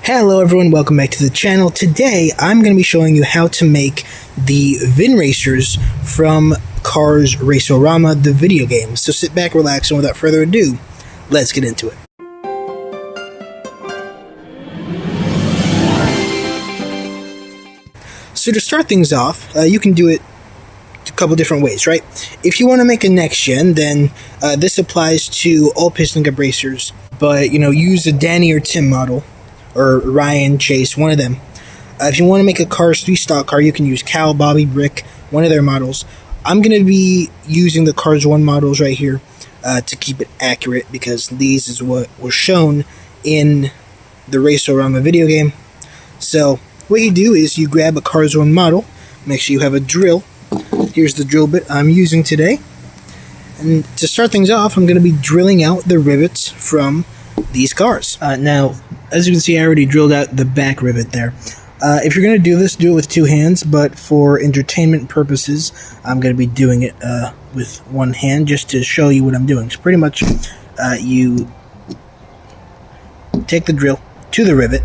Hello everyone, welcome back to the channel. Today I'm going to be showing you how to make the VIN racers from Cars Race-O-Rama, the video game. So sit back, relax, and without further ado, let's get into it. So to start things off, you can do it a couple different ways, right? If you want to make a next gen, then this applies to all piston cup racers, but use a Danny or Tim model, or Ryan, Chase, one of them. If you want to make a Cars 3 stock car, you can use Cal, Bobby, Rick, one of their models. I'm going to be using the Cars 1 models right here to keep it accurate, because these is what was shown in the Race-O-Rama video game. So what you do is you grab a Cars 1 model, make sure you have a drill. Here's the drill bit I'm using today. And to start things off, I'm going to be drilling out the rivets from these cars. Now, as you can see, I already drilled out the back rivet there. If you're going to do this, do it with two hands, but for entertainment purposes, I'm going to be doing it with one hand just to show you what I'm doing. So pretty much, you take the drill to the rivet,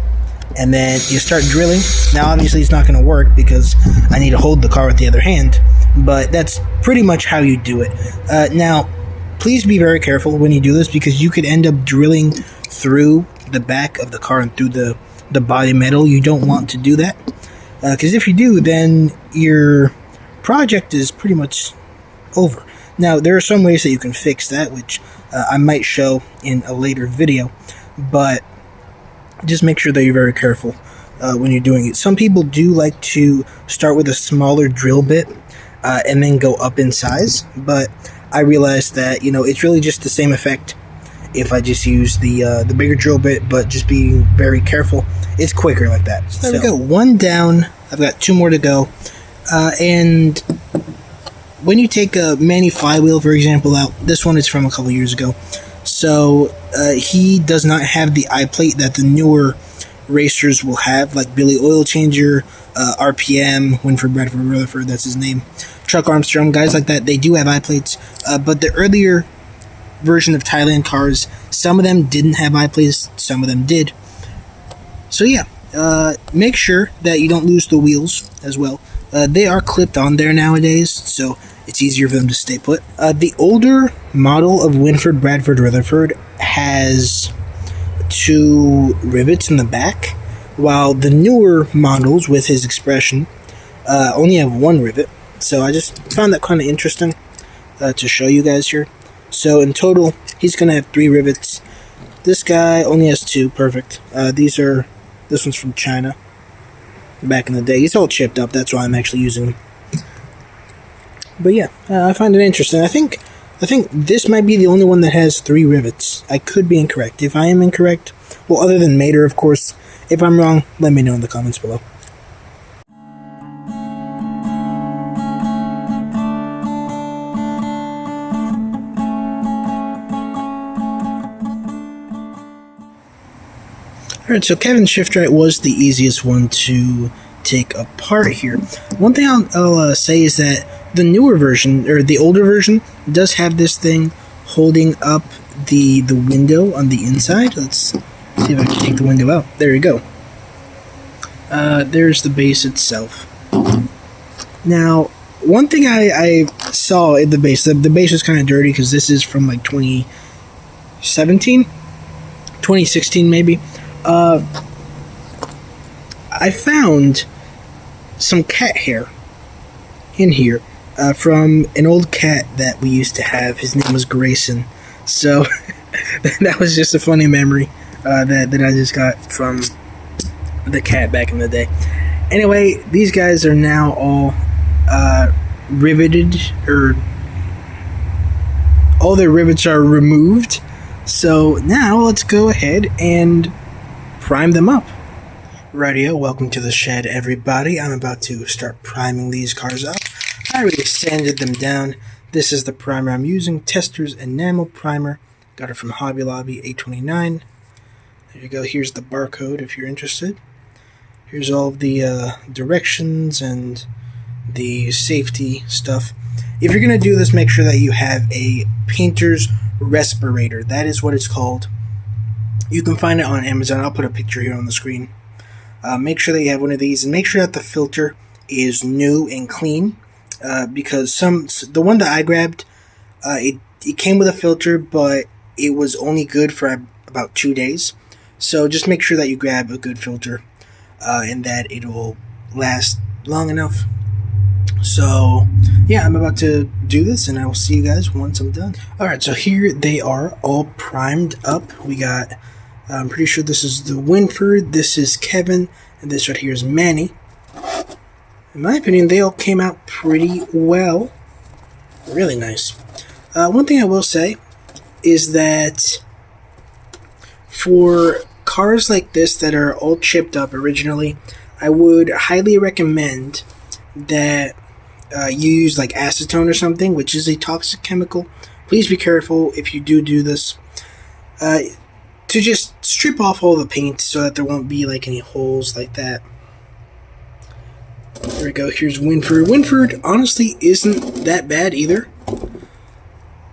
and then you start drilling. Now, obviously, it's not going to work because I need to hold the car with the other hand, but that's pretty much how you do it. Now, please be very careful when you do this, because you could end up drilling through the back of the car and through the body metal. You don't want to do that, because if you do, then your project is pretty much over. Now, there are some ways that you can fix that, which I might show in a later video, but just make sure that you're very careful when you're doing it. Some people do like to start with a smaller drill bit and then go up in size, but I realized that it's really just the same effect if I just use the bigger drill bit, but just being very careful. It's quicker like that. So there we go, one down. I've got two more to go. And when you take a Manny flywheel, for example, out, this one is from a couple years ago. So he does not have the eye plate that the newer racers will have, like Billy Oil Changer, RPM, Winford, Bradford, Rutherford, that's his name, Chuck Armstrong, guys like that. They do have eye plates, but the earlier version of Thailand cars, some of them didn't have eye plates, some of them did. So yeah, make sure that you don't lose the wheels as well. They are clipped on there nowadays, so it's easier for them to stay put. The older model of Winford, Bradford, Rutherford has two rivets in the back, while the newer models with his expression only have one rivet. So I just found that kind of interesting to show you guys here. So in total, he's going to have 3 rivets. This guy only has 2. Perfect. This one's from China. Back in the day. He's all chipped up. That's why I'm actually using him. But yeah, I find it interesting. I think this might be the only one that has 3 rivets. I could be incorrect. If I am incorrect, well, other than Mater, of course. If I'm wrong, let me know in the comments below. Alright, so Kevin's shift right was the easiest one to take apart here. One thing I'll say is that the newer version, or the older version, does have this thing holding up the window on the inside. Let's see if I can take the window out. There you go. There's the base itself. Now, one thing I saw in the base, the base was kind of dirty because this is from like 2017? 2016 maybe. I found some cat hair in here from an old cat that we used to have. His name was Grayson. So that was just a funny memory that I just got from the cat back in the day. Anyway, these guys are now all riveted, or all their rivets are removed. So now let's go ahead and prime them up. Rightio, welcome to the shed, everybody. I'm about to start priming these cars up. I already sanded them down. This is the primer I'm using, Testors Enamel Primer. Got it from Hobby Lobby, $8.29. There you go. Here's the barcode if you're interested. Here's all of the directions and the safety stuff. If you're going to do this, make sure that you have a painter's respirator. That is what it's called. You can find it on Amazon. I'll put a picture here on the screen. Make sure that you have one of these, and make sure that the filter is new and clean, because the one that I grabbed, it came with a filter, but it was only good for about 2 days. So just make sure that you grab a good filter, and that it'll last long enough. So yeah, I'm about to do this, and I will see you guys once I'm done. Alright, so here they are, all primed up. We got, I'm pretty sure this is the Winford, this is Kevin, and this right here is Manny. In my opinion, they all came out pretty well. Really nice. One thing I will say is that for cars like this that are all chipped up originally, I would highly recommend that you use like acetone or something, which is a toxic chemical. Please be careful if you do this. To just strip off all the paint so that there won't be like any holes like that. There we go. Here's Winford. Winford honestly isn't that bad either.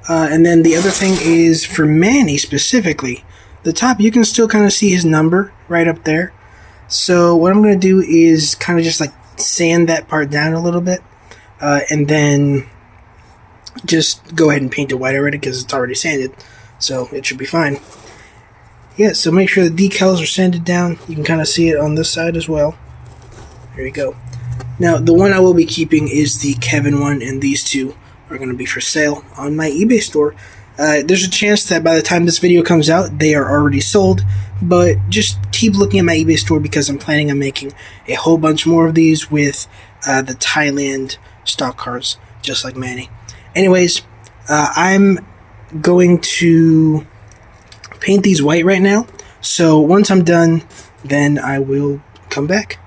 And then the other thing is for Manny specifically, the top, you can still kind of see his number right up there. So what I'm going to do is kind of just like sand that part down a little bit, and then just go ahead and paint it white already because it's already sanded, so it should be fine. Yeah, so make sure the decals are sanded down. You can kind of see it on this side as well. There you go. Now, the one I will be keeping is the Kevin one, and these two are going to be for sale on my eBay store. There's a chance that by the time this video comes out, they are already sold, but just keep looking at my eBay store because I'm planning on making a whole bunch more of these with the Thailand stock cars, just like Manny. Anyways, I'm going to paint these white right now, so once I'm done, then I will come back.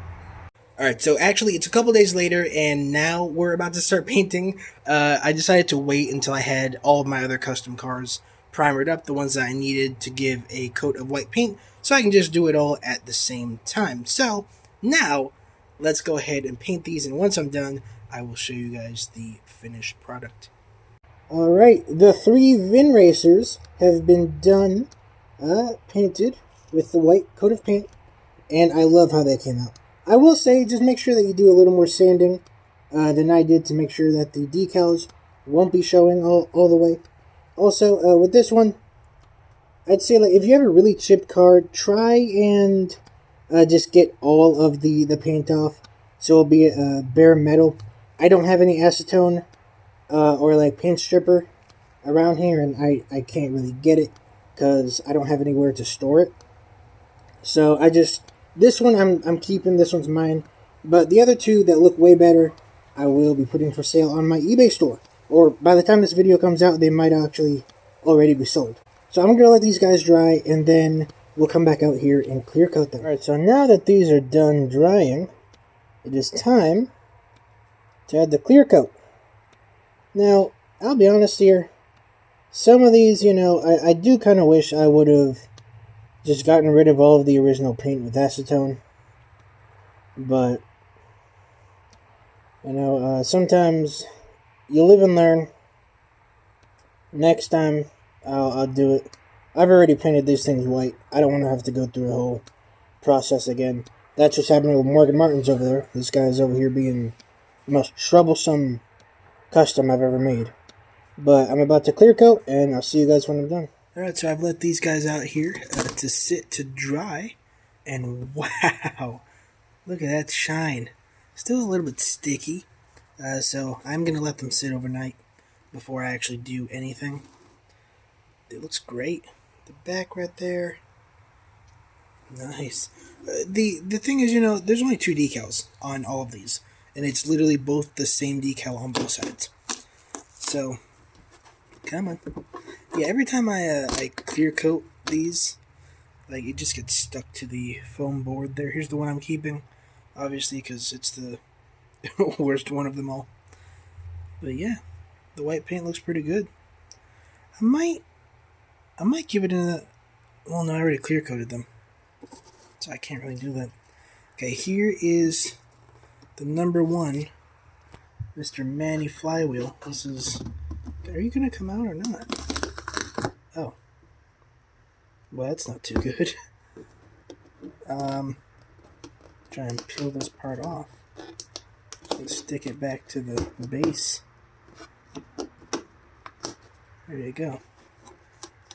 Alright, so actually it's a couple days later, and now we're about to start painting. I decided to wait until I had all of my other custom cars primered up, the ones that I needed to give a coat of white paint, so I can just do it all at the same time. So, now, let's go ahead and paint these, and once I'm done, I will show you guys the finished product. Alright, the 3 VIN racers have been done, painted with the white coat of paint, and I love how they came out. I will say, just make sure that you do a little more sanding than I did to make sure that the decals won't be showing all the way. Also, with this one, I'd say like if you have a really chipped car, try and just get all of the paint off, so it'll be bare metal. I don't have any acetone or like paint stripper around here, and I can't really get it because I don't have anywhere to store it. So this one I'm keeping, this one's mine, but the other two that look way better, I will be putting for sale on my eBay store. Or by the time this video comes out, they might actually already be sold. So I'm going to let these guys dry, and then we'll come back out here and clear coat them. Alright, so now that these are done drying, it is time to add the clear coat. Now, I'll be honest here, some of these, you know, I do kind of wish I would have just gotten rid of all of the original paint with acetone. But, you know, sometimes you live and learn. Next time, I'll do it. I've already painted these things white. I don't want to have to go through a whole process again. That's what's happening with Morgan Martin's over there. This guy's over here being the most troublesome custom I've ever made. But I'm about to clear coat, and I'll see you guys when I'm done. Alright, so I've let these guys out here to sit to dry, and wow, look at that shine. Still a little bit sticky, so I'm going to let them sit overnight before I actually do anything. It looks great. The back right there, nice. The thing is, you know, there's only 2 decals on all of these, and it's literally both the same decal on both sides. So, come on. Yeah, every time I clear coat these, like, it just gets stuck to the foam board there. Here's the one I'm keeping, obviously, because it's the worst one of them all. But yeah, the white paint looks pretty good. I might give it a... Well, no, I already clear coated them, so I can't really do that. Okay, here is the number 1, Mr. Manny Flywheel. This is... Are you going to come out or not? Oh. Well, that's not too good. Try and peel this part off. And stick it back to the base. There you go.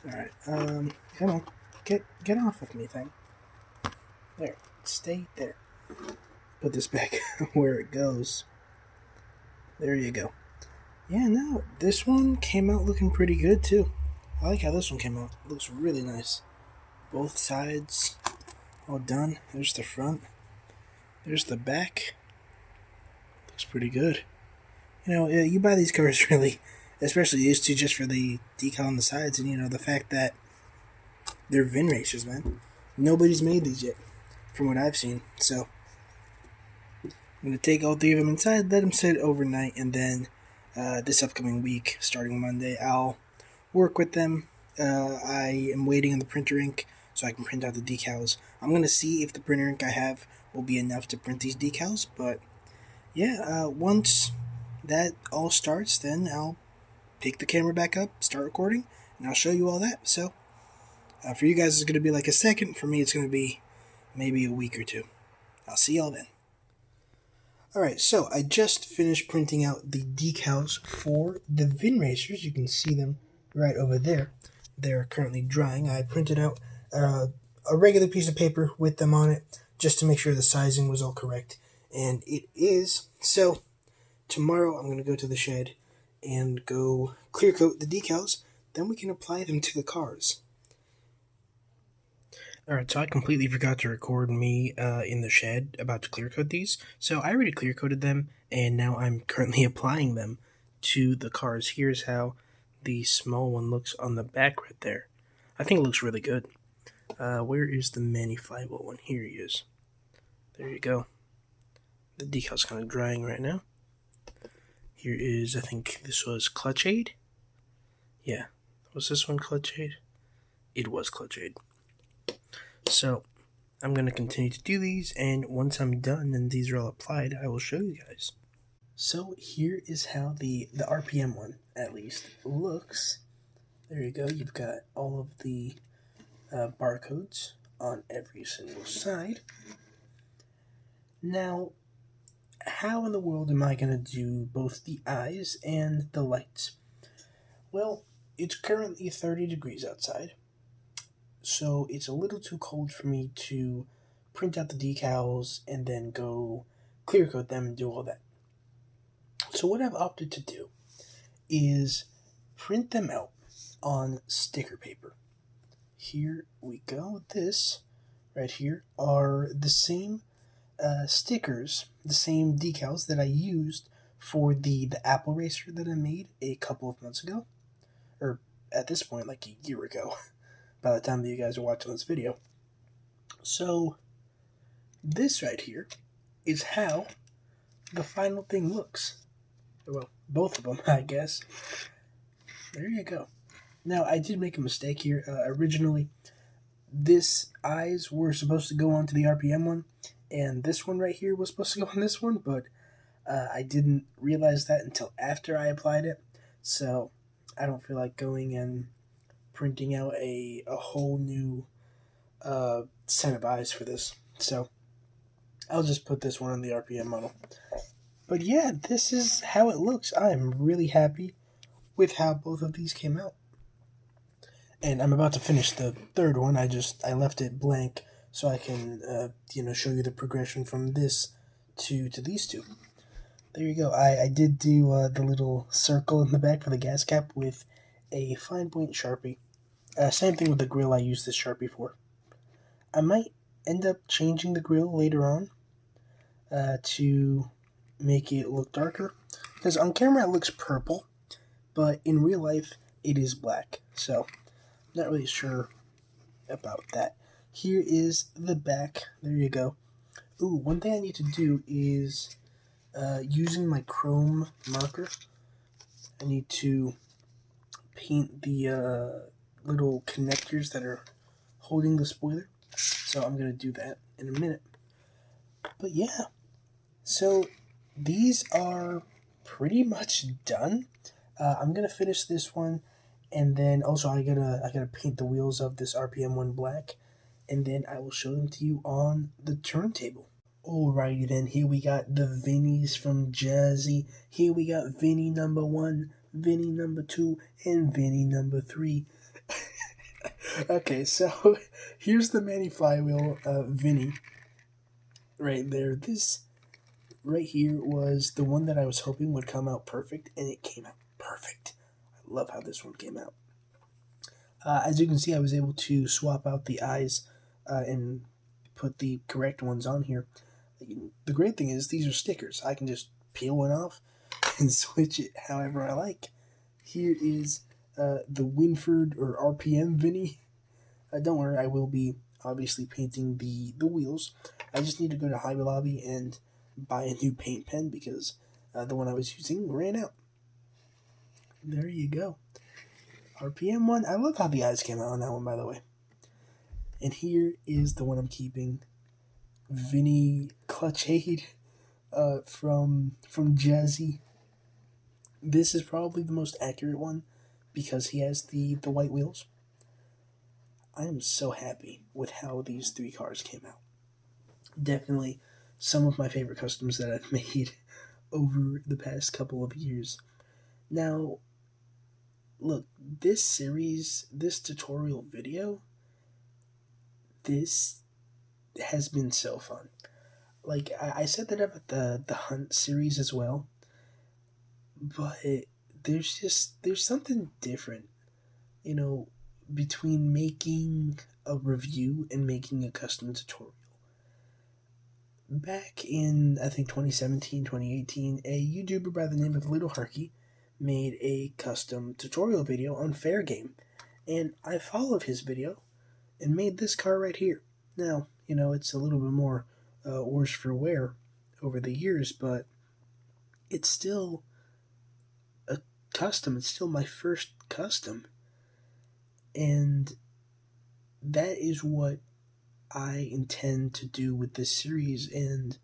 Alright, come on. Get off of me, thing. There. Stay there. Put this back where it goes. There you go. Yeah, no, this one came out looking pretty good, too. I like how this one came out. It looks really nice. Both sides all done. There's the front. There's the back. Looks pretty good. You know, you buy these cars really, especially used to just for the decal on the sides, and you know, the fact that they're VIN racers, man. Nobody's made these yet, from what I've seen. So, I'm going to take all 3 of them inside, let them sit overnight, and then this upcoming week, starting Monday, I'll work with them. I am waiting on the printer ink so I can print out the decals. I'm going to see if the printer ink I have will be enough to print these decals, but yeah, once that all starts, then I'll pick the camera back up, start recording, and I'll show you all that. So, for you guys, it's going to be like a second. For me, it's going to be maybe a week or 2. I'll see y'all then. Alright, so I just finished printing out the decals for the VIN racers. You can see them right over there. They're currently drying. I printed out a regular piece of paper with them on it just to make sure the sizing was all correct. And it is. So, tomorrow I'm going to go to the shed and go clear coat the decals. Then we can apply them to the cars. Alright, so I completely forgot to record me in the shed about to clear coat these. So I already clear coated them, and now I'm currently applying them to the cars. Here's how the small one looks on the back right there. I think it looks really good. Where is the mini flywheel one? Here he is. There you go. The decal's kind of drying right now. Here is, I think this was Clutch Aid. Yeah. Was this one Clutch Aid? It was Clutch Aid. So, I'm going to continue to do these, and once I'm done and these are all applied, I will show you guys. So, here is how the RPM one, at least, looks. There you go. You've got all of the barcodes on every single side. Now, how in the world am I going to do both the eyes and the lights? Well, it's currently 30 degrees outside. So it's a little too cold for me to print out the decals and then go clear coat them and do all that. So what I've opted to do is print them out on sticker paper. Here we go. This right here are the same stickers, the same decals that I used for the Apple Racer that I made a couple of months ago. Or at this point, like a year ago. By the time that you guys are watching this video. So, this right here is how the final thing looks. Well, both of them, I guess. There you go. Now, I did make a mistake here. Originally, this eyes were supposed to go onto the RPM one, and this one right here was supposed to go on this one, but I didn't realize that until after I applied it. So, I don't feel like going and printing out a whole new set of eyes for this. So I'll just put this one on the RPM model. But yeah, this is how it looks. I'm really happy with how both of these came out. And I'm about to finish the third one. I left it blank so I can show you the progression from this to these two. There you go. I did do the little circle in the back for the gas cap with a fine point Sharpie. Same thing with the grill I used this Sharpie for. I might end up changing the grill later on to make it look darker. Because on camera it looks purple, but in real life it is black. So, not really sure about that. Here is the back. There you go. Ooh, one thing I need to do is using my chrome marker, I need to paint the little connectors that are holding the spoiler. So I'm going to do that in a minute. But yeah, so these are pretty much done. I'm going to finish this one And then also I gotta paint the wheels of this RPM1 black, and then I will show them to you on the turntable. Alrighty then, here we got the Vinnies from Jazzy. Here we got Vinny number 1, Vinny number 2, and Vinny number 3. Okay, so here's the Manny Flywheel Vinny right there. This right here was the one that I was hoping would come out perfect, and it came out perfect. I love how this one came out. As you can see, I was able to swap out the eyes and put the correct ones on here. The great thing is these are stickers. I can just peel one off and switch it however I like. Here is the Winford or RPM Vinny. Don't worry, I will be obviously painting the wheels. I just need to go to Hobby Lobby and buy a new paint pen because the one I was using ran out. There you go. RPM one. I love how the eyes came out on that one, by the way. And here is the one I'm keeping. Vinny Clutchade from Jazzy. This is probably the most accurate one because he has the white wheels. I am so happy with how these 3 cars came out. Definitely some of my favorite customs that I've made over the past couple of years. Now, look, this series, this tutorial video, this has been so fun. Like, I said that about the Hunt series as well, but there's something different, you know, between making a review and making a custom tutorial. Back in, I think, 2017, 2018, a YouTuber by the name of Little Harky made a custom tutorial video on Fair Game, and I followed his video and made this car right here. Now, you know, it's a little bit more worse for wear over the years, but it's still a custom. It's still my first custom. And that is what I intend to do with this series, and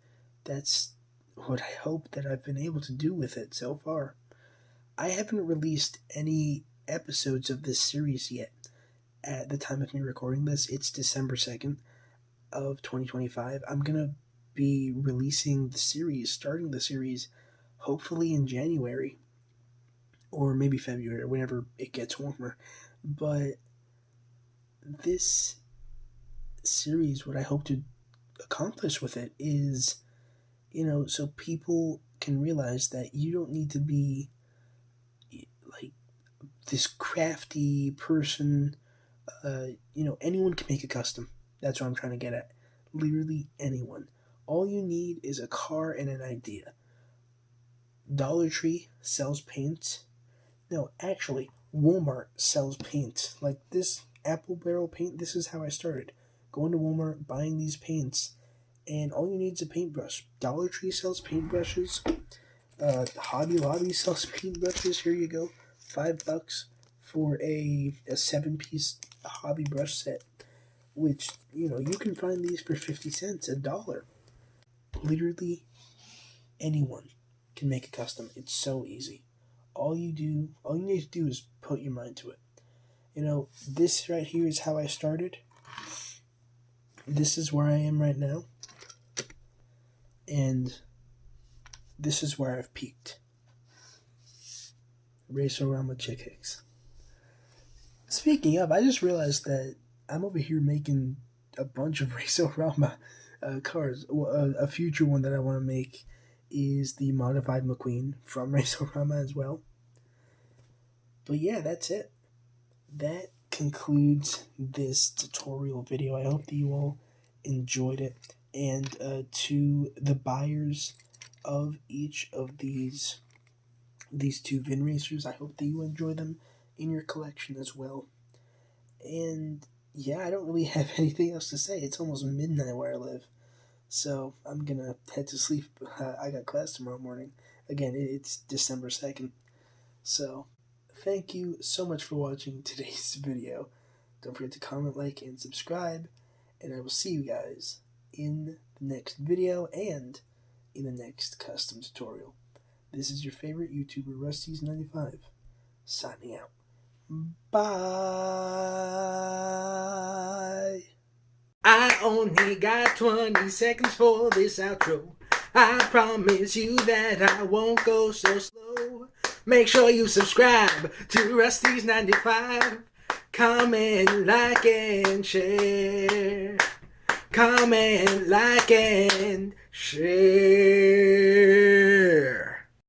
that's what I hope that I've been able to do with it so far. I haven't released any episodes of this series yet. At the time of me recording this, it's December 2nd of 2025. I'm going to be releasing the series, starting the series, hopefully in January, or maybe February, whenever it gets warmer. But this series, what I hope to accomplish with it is, you know, so people can realize that you don't need to be like this crafty person. You know, anyone can make a custom. That's what I'm trying to get at. Literally anyone. All you need is a car and an idea. Dollar Tree sells paint. No, actually, Walmart sells paint. Like this apple barrel paint, this is how I started. Going to Walmart, buying these paints, and all you need is a paintbrush. Dollar Tree sells paintbrushes. Hobby Lobby sells paintbrushes. Here you go. $5 for a 7-piece hobby brush set, which, you know, you can find these for 50 cents, $1. Literally anyone can make a custom. It's so easy. All you need to do is put your mind to it. You know, this right here is how I started. This is where I am right now. And this is where I've peaked. Race-O-Rama chick hicks. Speaking of, I just realized that I'm over here making a bunch of Race-O-Rama cars. A future one that I want to make is the modified McQueen from Race-O-Rama as well. But yeah, that's it. That concludes this tutorial video. I hope that you all enjoyed it. And to the buyers of each of these 2 Vin Racers, I hope that you enjoy them in your collection as well. And yeah, I don't really have anything else to say. It's almost midnight where I live, so I'm gonna head to sleep. I got class tomorrow morning. Again, it's December 2nd. So thank you so much for watching today's video. Don't forget to comment, like, and subscribe, and I will see you guys in the next video and in the next custom tutorial. This is your favorite YouTuber, Rusty's95, signing out. Bye. I only got 20 seconds for this outro. I promise you that I won't go so slow. Make sure you subscribe to Rusty's 95. Comment, like, and share. Comment, like, and share.